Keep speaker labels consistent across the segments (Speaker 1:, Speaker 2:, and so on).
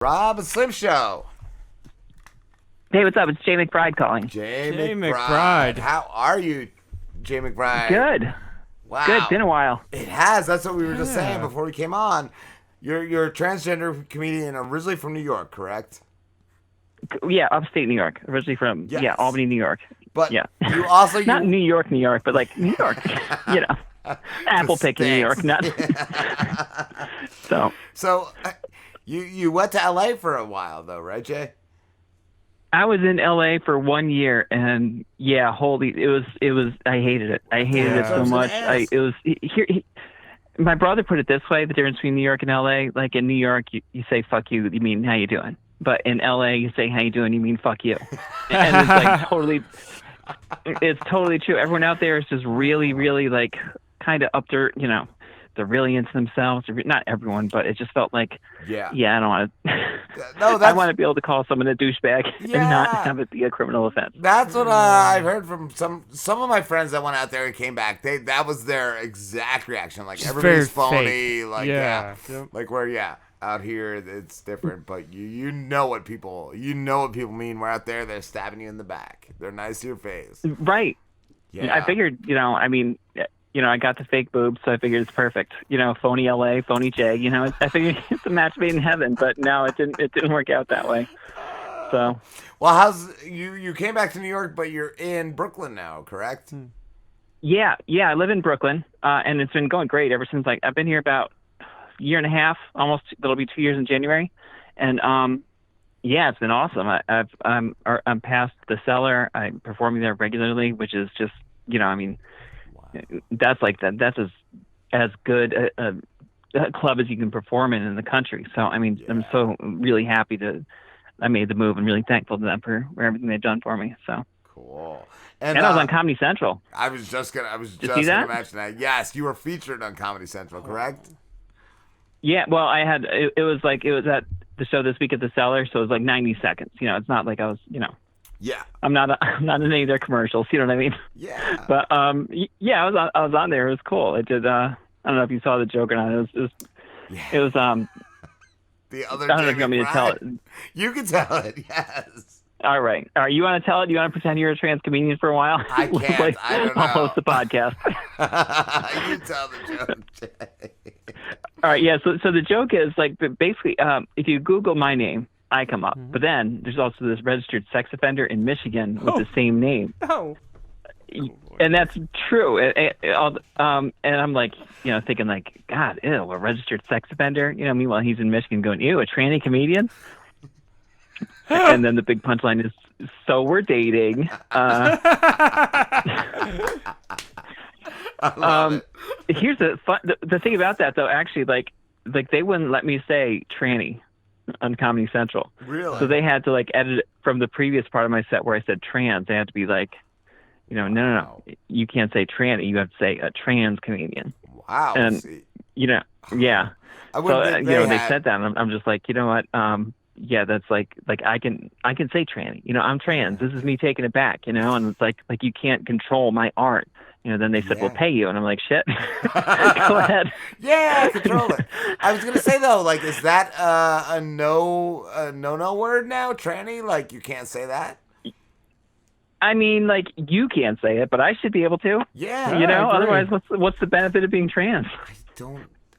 Speaker 1: Rob and Slim Show.
Speaker 2: Hey, what's up? It's Jay McBride calling.
Speaker 1: Jay
Speaker 3: Jay
Speaker 1: McBride.
Speaker 3: McBride.
Speaker 1: How are you, Jay McBride?
Speaker 2: Good.
Speaker 1: Wow.
Speaker 2: Good. Been a while.
Speaker 1: It has. That's what we were just saying
Speaker 3: Yeah.
Speaker 1: before we came on. You're a transgender comedian originally from New York, correct?
Speaker 2: Yeah, upstate New York. Originally from Albany, New York.
Speaker 1: But
Speaker 2: yeah.
Speaker 1: you also
Speaker 2: Not New York, but like New York. You know, apple picking New York. Not
Speaker 1: So you went to LA for a while though, right, Jay?
Speaker 2: I was in LA for 1 year, and yeah, it was. I hated it. I hated it so much. My brother put it this way: the difference between New York and LA. Like in New York, you say "fuck you," you mean "how you doing," but in LA, you say "how you doing," you mean "fuck you," and it's like totally. It's totally true. Everyone out there is just really, really like kind of up there. You know, they're really into themselves. Not everyone, but it just felt like, I don't want to.
Speaker 1: No,
Speaker 2: I want to be able to call someone a douchebag and not have it be a criminal offense.
Speaker 1: That's what I've heard from some of my friends that went out there and came back. That was their exact reaction. Like
Speaker 3: Just
Speaker 1: everybody's
Speaker 3: very
Speaker 1: phony.
Speaker 3: fake.
Speaker 1: Like
Speaker 3: Yep.
Speaker 1: like where out here it's different. But you know what people mean. We're out there, they're stabbing you in the back. They're nice to your face.
Speaker 2: Right.
Speaker 1: Yeah.
Speaker 2: I figured, I got the fake boobs, so I figured it's perfect. Phony LA, phony Jay. I figured it's a match made in heaven, but no, it didn't work out that way. So.
Speaker 1: Well, how's you came back to New York, but you're in Brooklyn now, correct?
Speaker 2: Yeah, I live in Brooklyn, and it's been going great ever since. I've been here about a year and a half, almost. It'll be 2 years in January, and it's been awesome. I'm past the Cellar. I'm performing there regularly, which is just that's as good a club as you can perform in the country. So I'm so really happy that I made the move and really thankful to them for everything they've done for me. So
Speaker 1: cool.
Speaker 2: And I was on Comedy Central.
Speaker 1: I was just gonna mention that. Yes, you were featured on Comedy Central, correct?
Speaker 2: Yeah. Well, I had it was at the show this week at the Cellar, so it was like 90 seconds. It's not like I was
Speaker 1: Yeah.
Speaker 2: I'm not in any of their commercials. You know what I mean?
Speaker 1: Yeah.
Speaker 2: But I was on there. It was cool. It did. I don't know if you saw the joke or not. It was
Speaker 1: the other.
Speaker 2: I don't know if you want me to tell it.
Speaker 1: You can tell it. Yes.
Speaker 2: All right. You want to tell it? You want to pretend you're a trans comedian for a while?
Speaker 1: I can't. I don't know.
Speaker 2: I'll host the podcast.
Speaker 1: You tell the joke, Jay.
Speaker 2: All right. Yeah. So the joke is basically if you Google my name, I come up. But then there's also this registered sex offender in Michigan with the same name.
Speaker 3: Oh.
Speaker 2: And that's true. And I'm like, thinking like, God, ew, a registered sex offender. Meanwhile he's in Michigan going, ew, a tranny comedian. And then the big punchline is, so we're dating.
Speaker 1: I love it.
Speaker 2: Here's the thing about that though. Actually, like they wouldn't let me say tranny on Comedy Central.
Speaker 1: Really?
Speaker 2: So they had to edit it from the previous part of my set where I said trans. They had to be like, no, you can't say tranny. You have to say a trans comedian.
Speaker 1: Wow.
Speaker 2: And yeah.
Speaker 1: I wouldn't think
Speaker 2: they said that. And I'm just like, you know what? That's like I can say tranny. I'm trans. This is me taking it back. And it's like you can't control my art. Then they said, we'll pay you. And I'm like, shit. Go ahead.
Speaker 1: Yeah, control it. I was going to say, though, is that a no word now, tranny? Like, you can't say that?
Speaker 2: You can't say it, but I should be able to.
Speaker 1: Yeah.
Speaker 2: Otherwise, what's the benefit of being trans?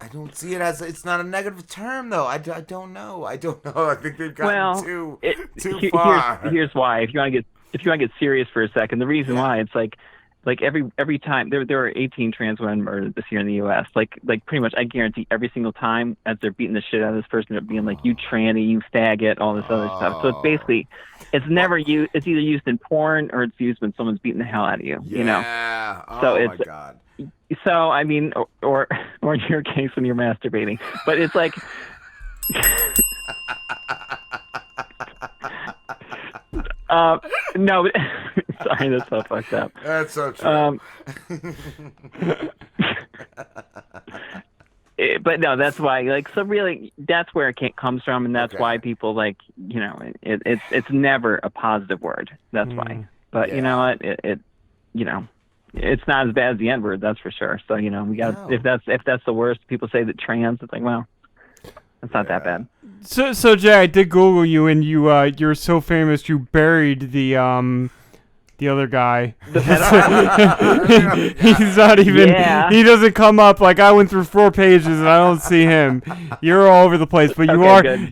Speaker 1: I don't see it as it's not a negative term, though. I don't know. I think they've gotten too far.
Speaker 2: Here's why. If you want to get serious for a second, the reason why it's like every time there are 18 trans women murdered this year in the U.S. Like pretty much, I guarantee every single time as they're beating the shit out of this person, they're being like, you tranny, you faggot, all this other stuff. So it's basically, it's never used. It's either used in porn or it's used when someone's beating the hell out of you.
Speaker 1: Yeah.
Speaker 2: So
Speaker 1: my God.
Speaker 2: So or in your case when you're masturbating, but it's like. No, sorry, that's so fucked up.
Speaker 1: That's so true.
Speaker 2: But no, that's why. So really, that's where it comes from, and that's why people it's never a positive word. That's why. But you know what? It's not as bad as the N word, that's for sure. So we got if that's the worst. People say that trans. It's like, well, It's not that bad.
Speaker 3: So Jay, I did Google you, and you're so famous you buried the other guy. He's not even.
Speaker 2: Yeah.
Speaker 3: He doesn't come up. Like I went through 4 pages and I don't see him. You're all over the place, but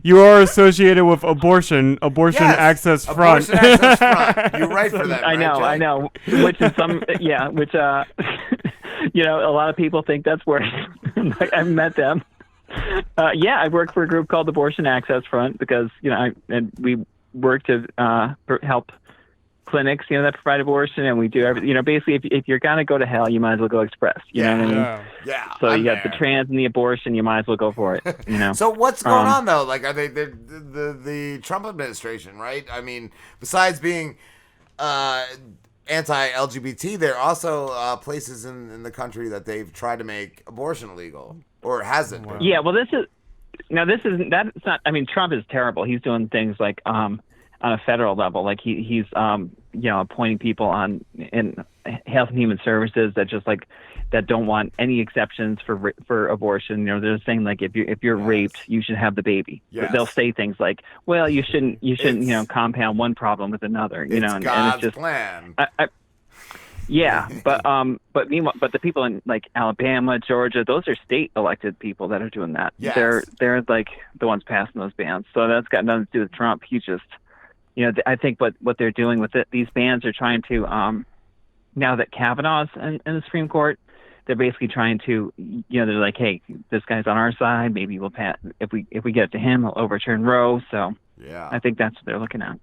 Speaker 3: you are associated with abortion access front.
Speaker 1: Abortion access front. You're right for that.
Speaker 2: I know. Which is which a lot of people think that's worse. I've met them. I work for a group called Abortion Access Front because and we work to help clinics, that provide abortion, and we do everything. Basically, if you're gonna go to hell, you might as well go express. You know what I mean?
Speaker 1: Yeah.
Speaker 2: So you got the trans and the abortion, you might as well go for it.
Speaker 1: So what's going on though? Like, are they the Trump administration, right? I mean, besides being anti-LGBT, there are also places in the country that they've tried to make abortion illegal, or hasn't.
Speaker 3: Wow.
Speaker 2: Yeah. Well, that's not. I mean, Trump is terrible. He's doing things like on a federal level, like he's appointing people in Health and Human Services that don't want any exceptions for abortion. They're saying like if you're raped, you should have the baby.
Speaker 1: Yes.
Speaker 2: They'll say things like, well, you shouldn't compound one problem with another.
Speaker 1: It's
Speaker 2: and
Speaker 1: God's
Speaker 2: it's just
Speaker 1: plan.
Speaker 2: But meanwhile, the people in like Alabama, Georgia, those are state elected people that are doing that.
Speaker 1: Yes.
Speaker 2: They're like the ones passing those bans. So that's got nothing to do with Trump. He just I think what they're doing with these bans are trying to, now that Kavanaugh's in the Supreme Court, they're basically trying to, they're like, hey, this guy's on our side. Maybe we'll pass. If we get it to him, he'll overturn Roe. So I think that's what they're looking at.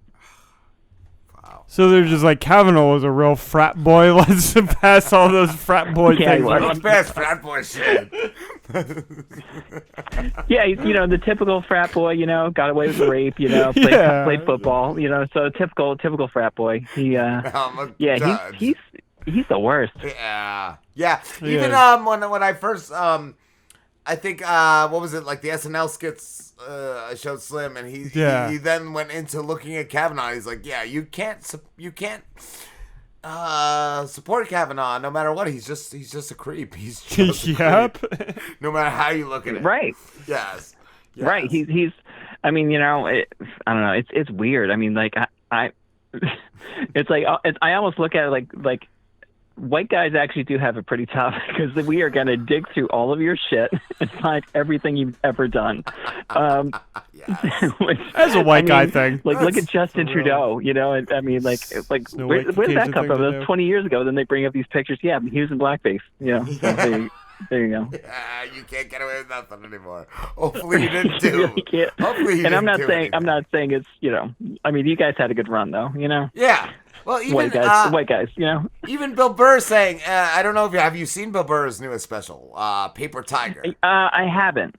Speaker 1: Wow.
Speaker 3: So they're just like, Kavanaugh was a real frat boy. Let's pass all those frat boy things.
Speaker 1: Let's pass frat boy shit.
Speaker 2: Yeah, the typical frat boy, got away with rape, played football, so typical frat boy. He's the worst.
Speaker 1: Yeah. Even when I first I think what was it, like the SNL skits I showed Slim, and he then went into looking at Kavanaugh. He's like, yeah, you can't support Kavanaugh no matter what. He's just a creep. He's just a creep. No matter how you look at it.
Speaker 2: Right.
Speaker 1: Yes.
Speaker 2: Right. He's I mean, I don't know. It's weird. I mean, like I it's like I almost look at it like white guys actually do have it pretty tough because we are going to dig through all of your shit and find everything you've ever done.
Speaker 3: That's a white guy thing.
Speaker 2: Like, look at Justin Trudeau, I mean, where did that come from? It was 20 years ago. Then they bring up these pictures. Yeah, he was in blackface, So there you go.
Speaker 1: Yeah, you can't get away with nothing anymore. Hopefully you didn't do.
Speaker 2: You really can't.
Speaker 1: Hopefully you didn't.
Speaker 2: And I'm not saying it's, I mean, you guys had a good run though,
Speaker 1: Yeah. Well, even
Speaker 2: white guys,
Speaker 1: Even Bill Burr saying, I don't know if have you seen Bill Burr's newest special, Paper Tiger?
Speaker 2: I haven't.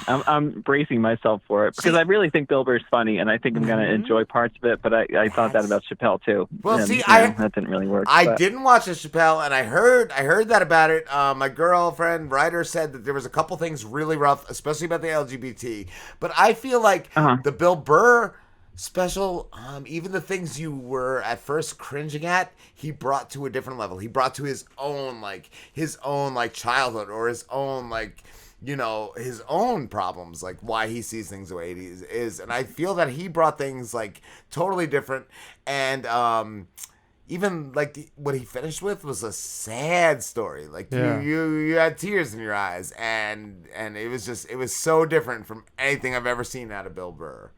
Speaker 2: I'm bracing myself for it because I really think Bill Burr's funny, and I think I'm gonna enjoy parts of it. But I thought that about Chappelle too.
Speaker 1: Well,
Speaker 2: and, that didn't really work.
Speaker 1: I didn't watch the Chappelle, and I heard that about it. My girlfriend Ryder said that there was a couple things really rough, especially about the LGBT. But I feel like the Bill Burr special, even the things you were at first cringing at, he brought to a different level. He brought to his own childhood, or his own his own problems, like why he sees things the way he is. And I feel that he brought things like totally different. And even like what he finished with was a sad story. Like you had tears in your eyes, and it was so different from anything I've ever seen out of Bill Burr.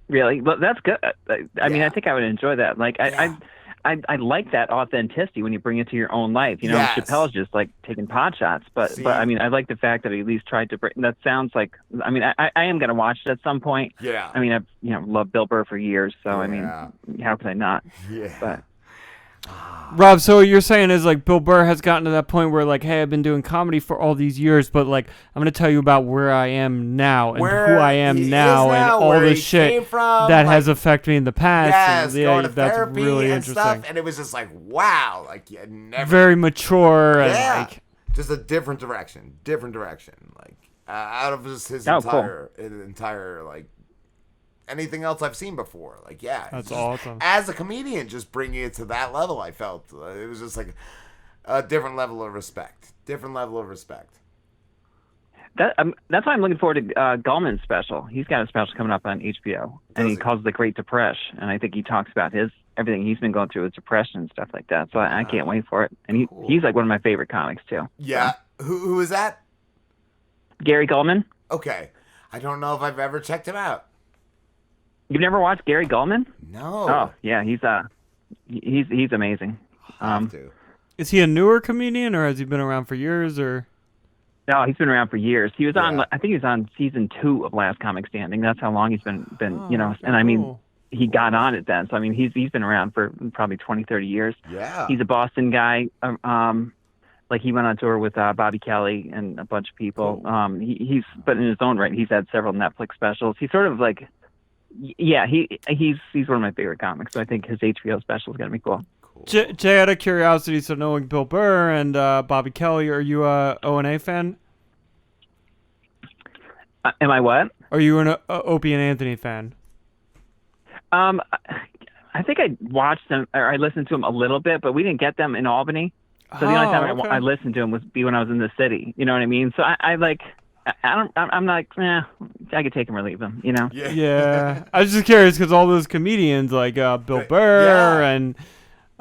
Speaker 2: Really? But that's good. I mean, I think I would enjoy that. Like, I like that authenticity when you bring it to your own life. Chappelle's just like taking pot shots, but I mean, I like the fact that he at least tried to bring. That sounds like. I mean, I am gonna watch it at some point.
Speaker 1: Yeah.
Speaker 2: I mean, I've loved Bill Burr for years, so I mean, how could I not?
Speaker 1: Yeah.
Speaker 2: But.
Speaker 3: Rob, so what you're saying is like Bill Burr has gotten to that point where like, hey, I've been doing comedy for all these years, but like I'm gonna tell you about where I am now and who I am now and all the shit that has affected me in the past.
Speaker 1: Yes,
Speaker 3: and,
Speaker 1: going to
Speaker 3: that's
Speaker 1: therapy
Speaker 3: really
Speaker 1: and
Speaker 3: interesting.
Speaker 1: stuff, and it was just like, wow, like never
Speaker 3: very mature and like
Speaker 1: just a different direction, like out of just his entire like. Anything else I've seen before. Like,
Speaker 3: that's awesome.
Speaker 1: As a comedian, just bringing it to that level, I felt it was just like a different level of respect.
Speaker 2: That's why I'm looking forward to Gallman's special. He's got a special coming up on HBO, and he calls it The Great Depression. And I think he talks about everything he's been going through with depression and stuff like that. So I can't wait for it. And he's like one of my favorite comics too.
Speaker 1: Yeah. So. Who is that?
Speaker 2: Gary Gallman.
Speaker 1: Okay. I don't know if I've ever checked him out.
Speaker 2: You've never watched Gary Gallman?
Speaker 1: No.
Speaker 2: Oh yeah, he's amazing.
Speaker 3: Is he a newer comedian, or has he been around for years, or?
Speaker 2: No, he's been around for years. He was on. I think he was on season 2 of Last Comic Standing. That's how long he's been. And I mean, he got on it then. So I mean, he's been around for probably 20, 30 years.
Speaker 1: Yeah.
Speaker 2: He's a Boston guy. Like he went on tour with Bobby Kelly and a bunch of people. Cool. But in his own right, he's had several Netflix specials. He's sort of like, he's one of my favorite comics. So I think his HBO special is gonna be cool.
Speaker 3: Jay, out of curiosity, so knowing Bill Burr and Bobby Kelly, are you a O&A fan?
Speaker 2: Am I what?
Speaker 3: Are you an Opie and Anthony fan?
Speaker 2: I think I watched them, or I listened to them a little bit, but we didn't get them in Albany. So the only time I listened to them was when I was in the city. You know what I mean? So I'm like, I could take them or leave them, you know?
Speaker 3: Yeah. I was just curious because all those comedians like Bill Burr and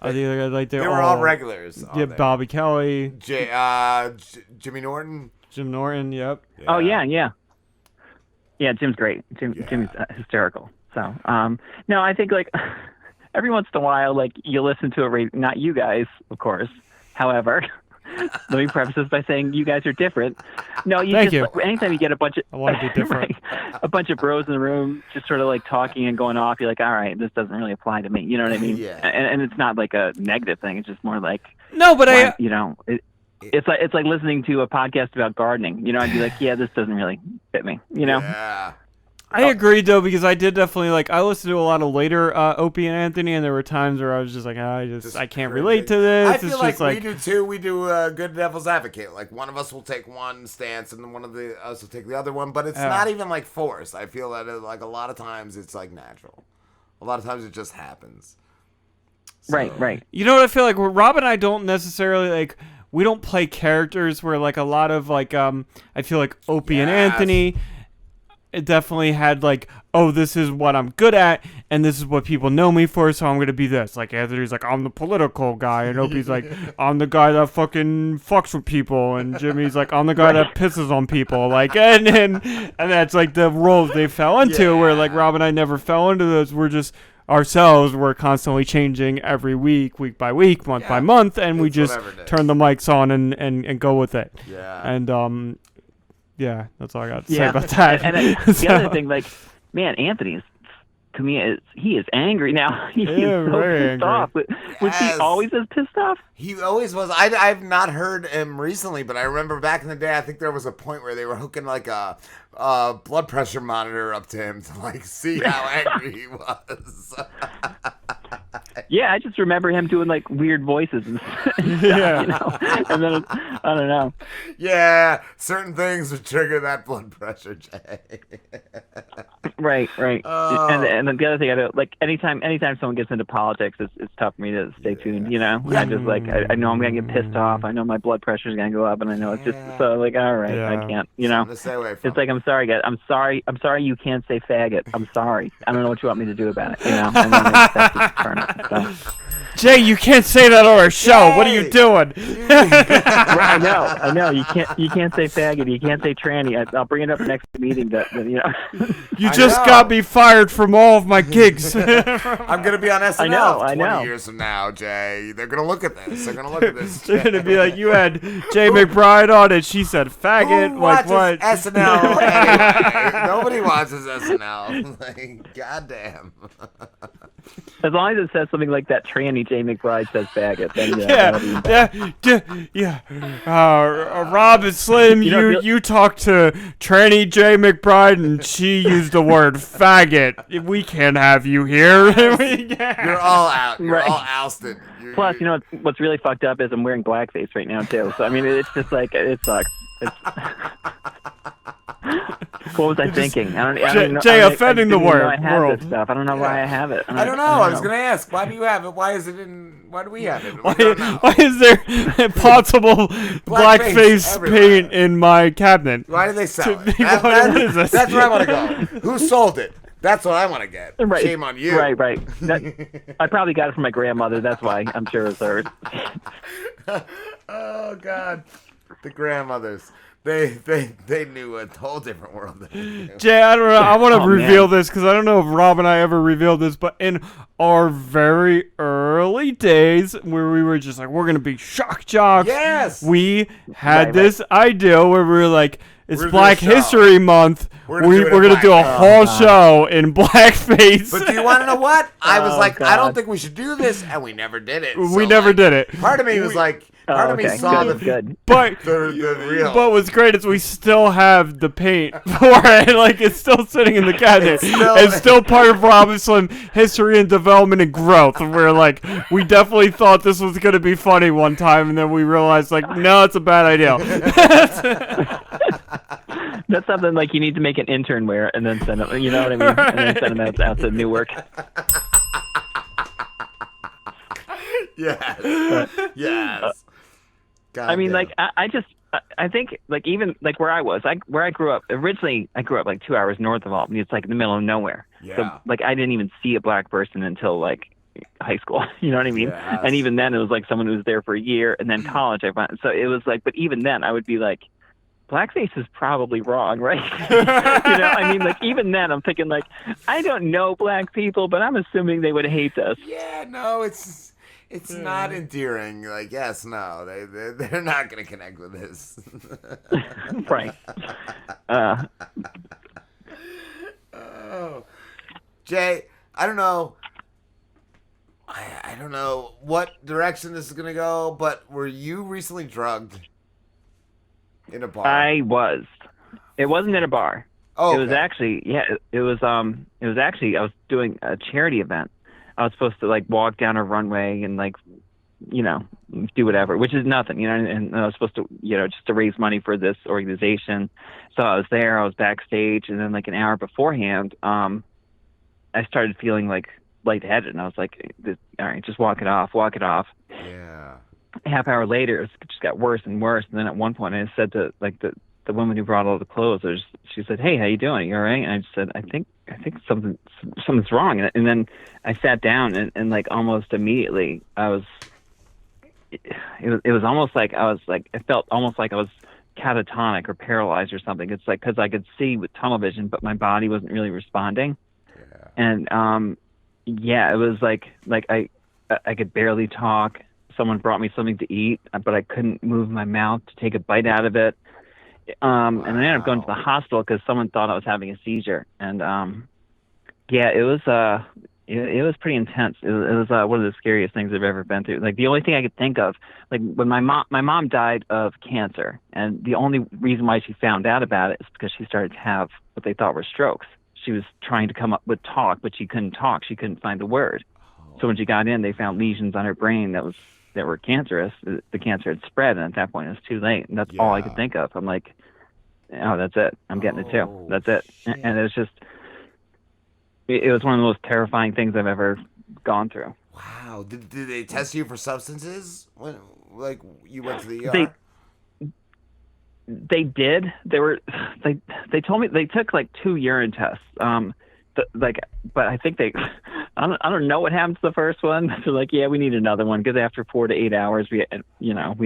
Speaker 3: they were
Speaker 1: all regulars.
Speaker 3: Yeah, Bobby Kelly.
Speaker 1: Jimmy Norton.
Speaker 3: Jim Norton, yep.
Speaker 2: Yeah. Oh, yeah. Yeah, Jim's great. Jim's hysterical. So, no, I think, like, every once in a while, like, you listen to a not you guys, of course. However, let me preface this by saying you guys are different. No,
Speaker 3: Thank you.
Speaker 2: Anytime you get a bunch of
Speaker 3: I want to be different.
Speaker 2: right, a bunch of bros in the room just sort of like talking and going off, you're like, all right, this doesn't really apply to me. You know what I mean?
Speaker 1: Yeah.
Speaker 2: And it's not like a negative thing. It's just more like it's like listening to a podcast about gardening. You know, I'd be like, yeah, this doesn't really fit me. You know?
Speaker 1: Yeah.
Speaker 3: I agreed though, because I did definitely I listened to a lot of later Opie and Anthony, and there were times where I was just like, I can't relate to this.
Speaker 1: I feel like we do too. We do good devil's advocate. Like one of us will take one stance, and then one of us will take the other one. But it's not even like forced. I feel that like a lot of times it's like natural. A lot of times it just happens.
Speaker 2: So. Right.
Speaker 3: You know what I feel like? Rob and I don't necessarily we don't play characters where like a lot of I feel like Opie and Anthony. It definitely had this is what I'm good at, and this is what people know me for, so I'm going to be this. Like, Anthony's like, I'm the political guy, and Opie's like, I'm the guy that fucking fucks with people, and Jimmy's like, I'm the guy that pisses on people. Like, and that's like the roles they fell into, where like Rob and I never fell into those. We're just ourselves. We're constantly changing every week by week, month by month, and we just turn the mics on and go with it.
Speaker 1: Yeah.
Speaker 3: And, yeah, that's all I got to say about that.
Speaker 2: And the other thing, man, Anthony, to me, he is angry now. He's so pissed off. Was he always as pissed off?
Speaker 1: He always was. I've not heard him recently, but I remember back in the day, I think there was a point where they were hooking a blood pressure monitor up to him to see how angry he was.
Speaker 2: Yeah, I just remember him doing weird voices and stuff, you know? And then I don't know.
Speaker 1: Yeah, certain things would trigger that blood pressure, Jay.
Speaker 2: Right. And then the other thing I do, anytime someone gets into politics, it's tough for me to stay tuned. You know, I just I know I'm gonna get pissed off. I know my blood pressure is gonna go up, and I know it's just all right, I can't. You know,
Speaker 1: stay away from
Speaker 2: it's like, I'm sorry, guys. I'm sorry. You can't say faggot. I'm sorry. I don't know what you want me to do about it. You know, and then that's just turn it. So.
Speaker 3: Jay, you can't say that on our show. Jay! What are you doing?
Speaker 2: I know. You can't say faggot. You can't say tranny. I'll bring it up next meeting. That you know.
Speaker 3: You just got me fired from all of my gigs.
Speaker 1: I'm gonna be on SNL
Speaker 2: I know.
Speaker 1: 20 years from now, Jay. They're gonna look at this.
Speaker 3: They're gonna be like, you had Jay McBride on it. She said faggot.
Speaker 1: Who watches
Speaker 3: what?
Speaker 1: SNL anyway? Nobody watches SNL. Goddamn.
Speaker 2: As long as it says something like that, tranny Jay McBride says faggot. Then
Speaker 3: Rob and Slim, you talked to tranny Jay McBride, and she used the word faggot. We can't have you here.
Speaker 1: You're all out. You're all ousted.
Speaker 2: Plus, you know what's really fucked up is I'm wearing blackface right now too. So I mean, it's just it sucks. What was I thinking? I don't know.
Speaker 3: Jay, offending the world.
Speaker 2: I have this stuff. I don't know why I have it.
Speaker 1: I don't know. I was going to ask, why do you have it? Why do we have it?
Speaker 3: Why is there possible blackface paint in my cabinet?
Speaker 1: Why do they sell it? What is this? That's where I want to go. Who sold it? That's what I want to get.
Speaker 2: Right.
Speaker 1: Shame on you.
Speaker 2: Right. I probably got it from my grandmother. That's why I'm sure it's hers.
Speaker 1: Oh, God. The grandmothers. They knew a whole different world.
Speaker 3: Jay, I don't know. I want to reveal this because I don't know if Rob and I ever revealed this, but in our very early days where we were just like, we're going to be shock jocks.
Speaker 1: Yes.
Speaker 3: We had this idea where we were like, it's Black History Month.
Speaker 1: We're
Speaker 3: going to do a whole show in blackface.
Speaker 1: But do you want to know what? I was like, I don't think we should do this, and we never did it.
Speaker 3: We never did it.
Speaker 1: Part of me was like, part of me saw
Speaker 2: good.
Speaker 3: But
Speaker 1: the real.
Speaker 3: But what's great is we still have the paint for it. Like, it's still sitting in the cabinet. It's still part of Robinson history and development and growth. Where, like, we definitely thought this was going to be funny one time, and then we realized, like, no, it's a bad idea.
Speaker 2: That's something like you need to make an intern wear and then send them. You know what I mean? And then send them out to Newark.
Speaker 1: Yes.
Speaker 2: I mean, like, I think, like, even, like, where I grew up, originally, I grew up, like, 2 hours north of Albany. It's, like, in the middle of nowhere.
Speaker 1: Yeah.
Speaker 2: So, like, I didn't even see a black person until, like, high school. You know what I mean?
Speaker 1: Yes.
Speaker 2: And even then, it was, like, someone who was there for a year, and then college, so it was, like, but even then, I would be, like, blackface is probably wrong, right? You know, I mean, like, even then, I'm thinking, like, I don't know black people, but I'm assuming they would hate us.
Speaker 1: Yeah, no, it's not endearing. Like, yes, no, they're not going to connect with this.
Speaker 2: Right.
Speaker 1: Oh. Jay, I don't know. I don't know what direction this is going to go, but were you recently drugged in a bar?
Speaker 2: I was. It wasn't in a bar.
Speaker 1: Oh,
Speaker 2: It was actually, it was actually, I was doing a charity event. I was supposed to, like, walk down a runway and, like, you know, do whatever, which is nothing, you know, and I was supposed to, you know, just to raise money for this organization. So I was there, I was backstage, and then, like, an hour beforehand, I started feeling, like, lightheaded, and I was like, all right, just walk it off.
Speaker 1: Yeah.
Speaker 2: A half hour later, it just got worse and worse, and then at one point I said to, like, the woman who brought all the clothes, she said, "Hey, how you doing? You all right?" And I just said, I think something's wrong. And then I sat down, and like, almost immediately, it was almost like it felt almost like I was catatonic or paralyzed or something. It's like, because I could see with tunnel vision, but my body wasn't really responding.
Speaker 1: Yeah.
Speaker 2: And it was like I could barely talk. Someone brought me something to eat, but I couldn't move my mouth to take a bite out of it. And I ended up going to the hospital because someone thought I was having a seizure. And it was pretty intense. It was one of the scariest things I've ever been through. Like, the only thing I could think of, like, when my mom died of cancer, and the only reason why she found out about it is because she started to have what they thought were strokes. She was trying to come up with talk, but she couldn't talk. She couldn't find the word. So when she got in, they found lesions on her brain that were cancerous. The cancer had spread, and at that point, it was too late. And that's all I could think of. I'm like, oh, that's it. I'm getting it too. That's it. Shit. And it was just, it was one of the most terrifying things I've ever gone through.
Speaker 1: Wow. Did they test you for substances when, like, you went to the ER?
Speaker 2: They did. They told me they took, like, 2 urine tests. But I think I don't know what happened to the first one. They're like, yeah, we need another one, because after 4 to 8 hours, we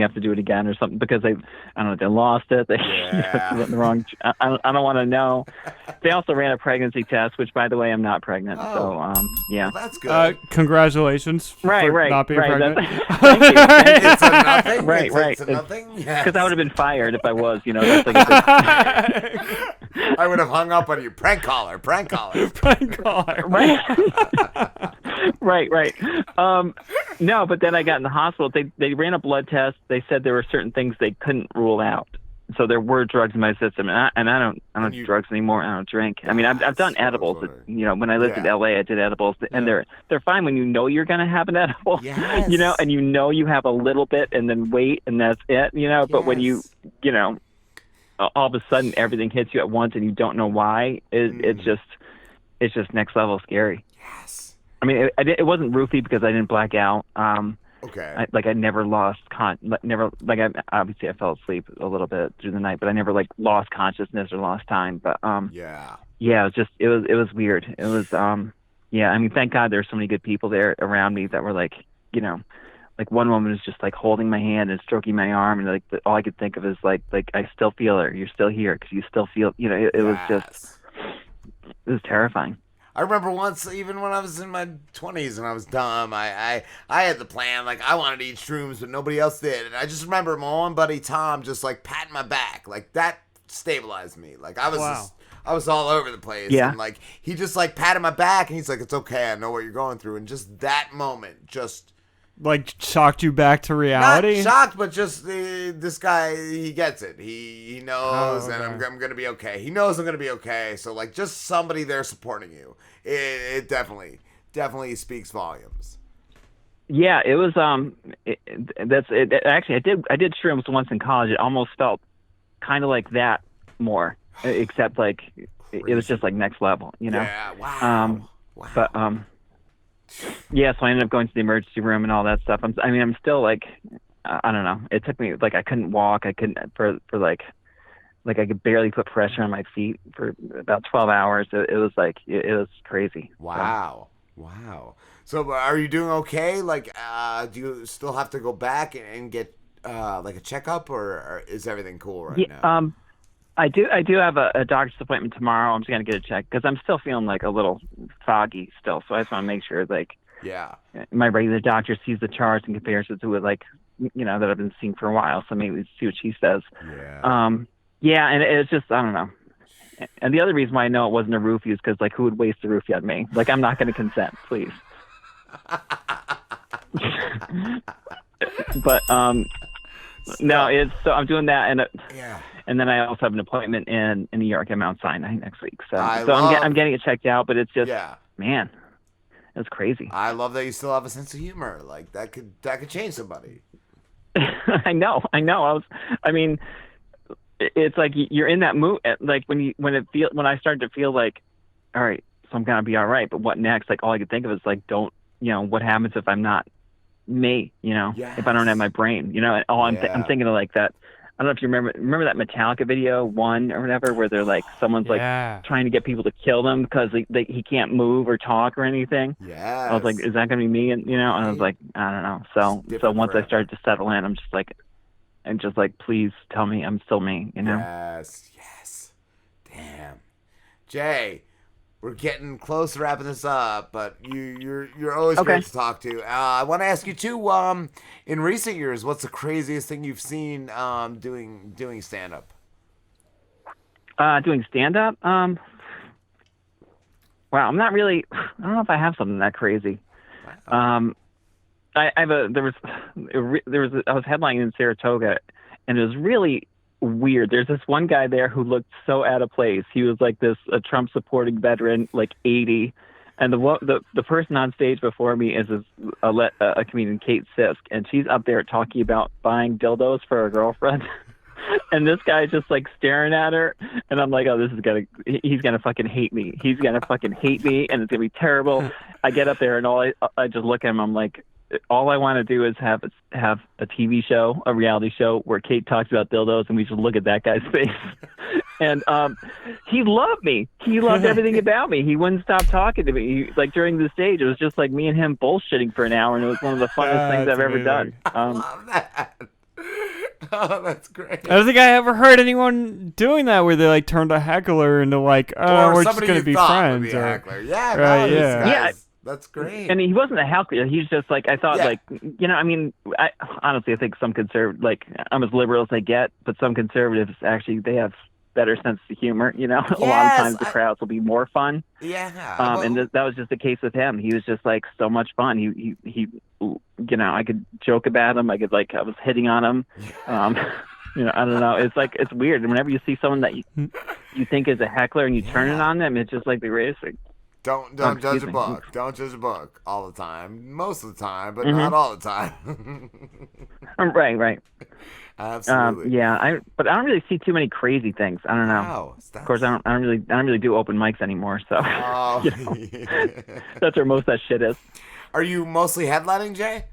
Speaker 2: have to do it again or something, because I don't know, they lost it. They went the wrong. I don't want to know. They also ran a pregnancy test, which, by the way, I'm not pregnant. So yeah,
Speaker 1: well, that's good.
Speaker 3: Congratulations.
Speaker 2: Right.
Speaker 3: Not being pregnant.
Speaker 2: Thank you.
Speaker 1: It's a nothing.
Speaker 2: Right.
Speaker 1: It's a nothing.
Speaker 2: Because I would have been fired if I was. That's like a
Speaker 1: I would have hung up on you. Prank caller.
Speaker 3: Prank caller.
Speaker 2: Right. No, but then I got in the hospital. They ran a blood test. They said there were certain things they couldn't rule out. So there were drugs in my system, and I don't do drugs anymore. I don't drink. I mean, I've done edibles. When I lived in LA, I did edibles, and they're fine when you know you're gonna have an edible.
Speaker 1: Yes.
Speaker 2: And you have a little bit, and then wait, and that's it. But when you all of a sudden everything hits you at once and you don't know why. It's just next level scary.
Speaker 1: Yes.
Speaker 2: I mean, it wasn't roofie because I didn't black out.
Speaker 1: Okay.
Speaker 2: I never lost obviously I fell asleep a little bit through the night, but I never like lost consciousness or lost time. But yeah, it was weird. It was yeah. I mean, thank God there's so many good people there around me that were like, you know, like one woman was just like holding my hand and stroking my arm, and like all I could think of is like I still feel her. You're still here because you still feel. You know, it was just, it was terrifying.
Speaker 1: I remember once, even when I was in my 20s and I was dumb, I had the plan, like, I wanted to eat shrooms, but nobody else did. And I just remember my one buddy, Tom, just, like, patting my back. Like, that stabilized me. Like, I was all over the place.
Speaker 2: Yeah.
Speaker 1: And, like, he just, like, patted my back, and he's like, it's okay, I know what you're going through. And just that moment just...
Speaker 3: Like, shocked you back to reality?
Speaker 1: Not shocked, but just this guy, he gets it. He knows, and I'm going to be okay. He knows I'm going to be okay. So, like, just somebody there supporting you, it definitely speaks volumes.
Speaker 2: Yeah, it was, actually, I did shrooms once in college. It almost felt kind of like that more, except, like, it was just, like, next level, you know?
Speaker 1: Yeah, wow. Wow.
Speaker 2: But, yeah, so I ended up going to the emergency room and all that stuff. I'm still like, I don't know. It took me like I couldn't walk. I couldn't for like I could barely put pressure on my feet for about 12 hours. It was like it was crazy.
Speaker 1: Wow, wow. So are you doing okay? Like, do you still have to go back and get like a checkup, or is everything cool right now?
Speaker 2: I do have a doctor's appointment tomorrow. I'm just going to get a check because I'm still feeling like a little foggy still. So I just want to make sure, like, my regular doctor sees the charts and compares it to it, like, you know, that I've been seeing for a while. So maybe see what she says.
Speaker 1: Yeah.
Speaker 2: And it's just, I don't know. And the other reason why I know it wasn't a roofie is because, like, who would waste a roofie on me? Like, I'm not going to consent, please. But, no, it's, so I'm doing that. And And then I also have an appointment in New York at Mount Sinai next week. So I'm getting it checked out, but it's just, man, it's crazy.
Speaker 1: I love that you still have a sense of humor. Like, that could change somebody.
Speaker 2: I know. I mean, it's like you're in that mood. Like when I started to feel like, all right, so I'm gonna be all right, but what next? Like all I could think of is like, don't, you know, what happens if I'm not me? You know, if I don't have my brain, you know, I'm thinking of like that. I don't know if you remember that Metallica video, One or whatever, where they're like, someone's like trying to get people to kill them because he can't move or talk or anything.
Speaker 1: Yeah.
Speaker 2: I was like, is that going to be me? And, you know, and I was like, I don't know. So once I started to settle in, I'm just like, please tell me I'm still me, you know?
Speaker 1: Yes. Damn. Jay, we're getting close to wrapping this up, but you're always great to talk to. I want to ask you too. In recent years, what's the craziest thing you've seen doing stand up?
Speaker 2: Doing stand up. Wow, I'm not really. I don't know if I have something that crazy. Wow. I was headlining in Saratoga, and it was really weird. There's this one guy there who looked so out of place. He was like a Trump supporting veteran, like 80, and the person on stage before me is a comedian, Kate Sisk, and she's up there talking about buying dildos for her girlfriend. And this guy's just like staring at her, and I'm like, oh, he's gonna fucking hate me. He's gonna fucking hate me, and it's gonna be terrible. I get up there, and I just look at him. I'm like, all I want to do is have a TV show, a reality show where Kate talks about dildos, and we just look at that guy's face. And he loved me. He loved everything about me. He wouldn't stop talking to me. Like during the stage, it was just like me and him bullshitting for an hour, and it was one of the funnest things I've ever done.
Speaker 1: I love that. Oh, that's great.
Speaker 3: I don't think I ever heard anyone doing that where they like turned a heckler into like, we're just gonna be friends.
Speaker 1: Yeah. That's great.
Speaker 2: And he wasn't a heckler. He's just like, I thought, like, you know, I mean, honestly, I think some conservatives, like, I'm as liberal as they get, but some conservatives actually, they have better sense of humor, you know? A lot of times the crowds will be more fun.
Speaker 1: Yeah.
Speaker 2: And that was just the case with him. He was just like so much fun. He you know, I could joke about him. I was hitting on him. You know, I don't know. It's like, it's weird. And whenever you see someone that you think is a heckler and you turn it on them, it's just like the greatest thing.
Speaker 1: Don't judge a book. Don't judge a book all the time. Most of the time, but not all the time.
Speaker 2: Right.
Speaker 1: Absolutely.
Speaker 2: But I don't really see too many crazy things. I don't know.
Speaker 1: Wow,
Speaker 2: of course, I don't really do open mics anymore. So that's where most of that shit is.
Speaker 1: Are you mostly headlining, Jay?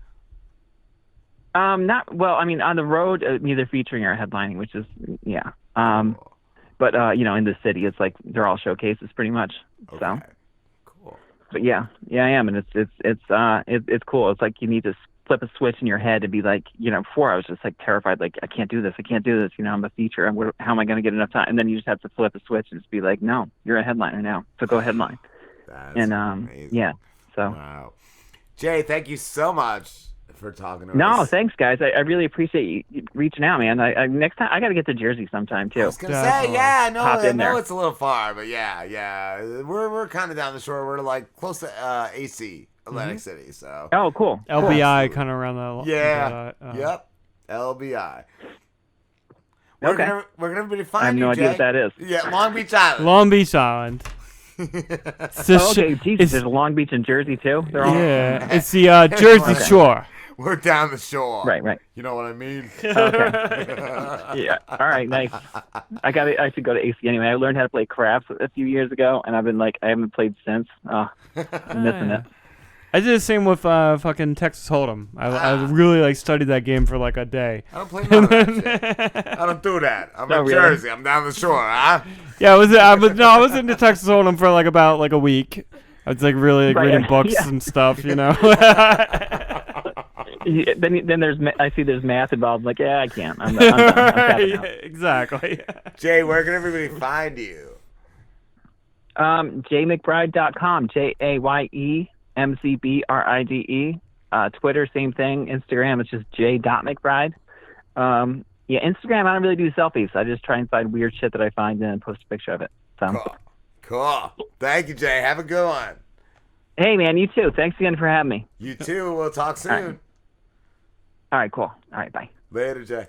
Speaker 2: Not well. I mean, on the road, either featuring or headlining, which is But in the city, it's like they're all showcases pretty much.
Speaker 1: Okay.
Speaker 2: So
Speaker 1: Cool.
Speaker 2: But yeah, I am, and it's cool. It's like you need to flip a switch in your head and be like, before I was just like terrified, like I can't do this. I'm a feature. How am I going to get enough time? And then you just have to flip a switch and just be like, no, you're a headliner now, so go headline.
Speaker 1: That's amazing.
Speaker 2: So
Speaker 1: wow, Jay, thank you so much for talking to us.
Speaker 2: No, thanks, guys. I really appreciate you reaching out, man. I next time I got to get to Jersey sometime too.
Speaker 1: I was gonna say, I know it's a little far, but we're kind of down the shore. We're like close to AC, Atlantic City. So
Speaker 2: cool.
Speaker 3: LBI kind of around the
Speaker 1: yep, LBI. We're gonna be fine.
Speaker 2: I have no idea what that is.
Speaker 1: Yeah, Long Beach Island.
Speaker 3: Long Beach Island.
Speaker 2: Okay, Jesus, there's Long Beach and Jersey too.
Speaker 3: It's the Jersey Shore.
Speaker 1: We're down the shore.
Speaker 2: Right.
Speaker 1: You know what I mean?
Speaker 2: Okay. Yeah. All right. Nice. I should go to AC anyway. I learned how to play craps a few years ago, and I haven't played since. I'm missing it.
Speaker 3: I did the same with fucking Texas Hold'em. I really studied that game for like a day.
Speaker 1: I don't play none of that shit. I don't do that. I'm in Jersey. I'm down the shore, huh?
Speaker 3: Yeah, I was into Texas Hold'em for about a week. I was really reading books and stuff,
Speaker 2: Then there's math involved. I'm like, I can't. I'm done. I'm
Speaker 3: exactly.
Speaker 1: Jay, where can everybody find you?
Speaker 2: JayMcBride.com. JayemcBride. Twitter, same thing. Instagram, it's just J.McBride. Instagram, I don't really do selfies. I just try and find weird shit that I find and post a picture of it. So.
Speaker 1: Cool. Thank you, Jay. Have a good one.
Speaker 2: Hey, man, you too. Thanks again for having me.
Speaker 1: You too. We'll talk soon.
Speaker 2: All right, cool. All right, bye.
Speaker 1: Later, Jay.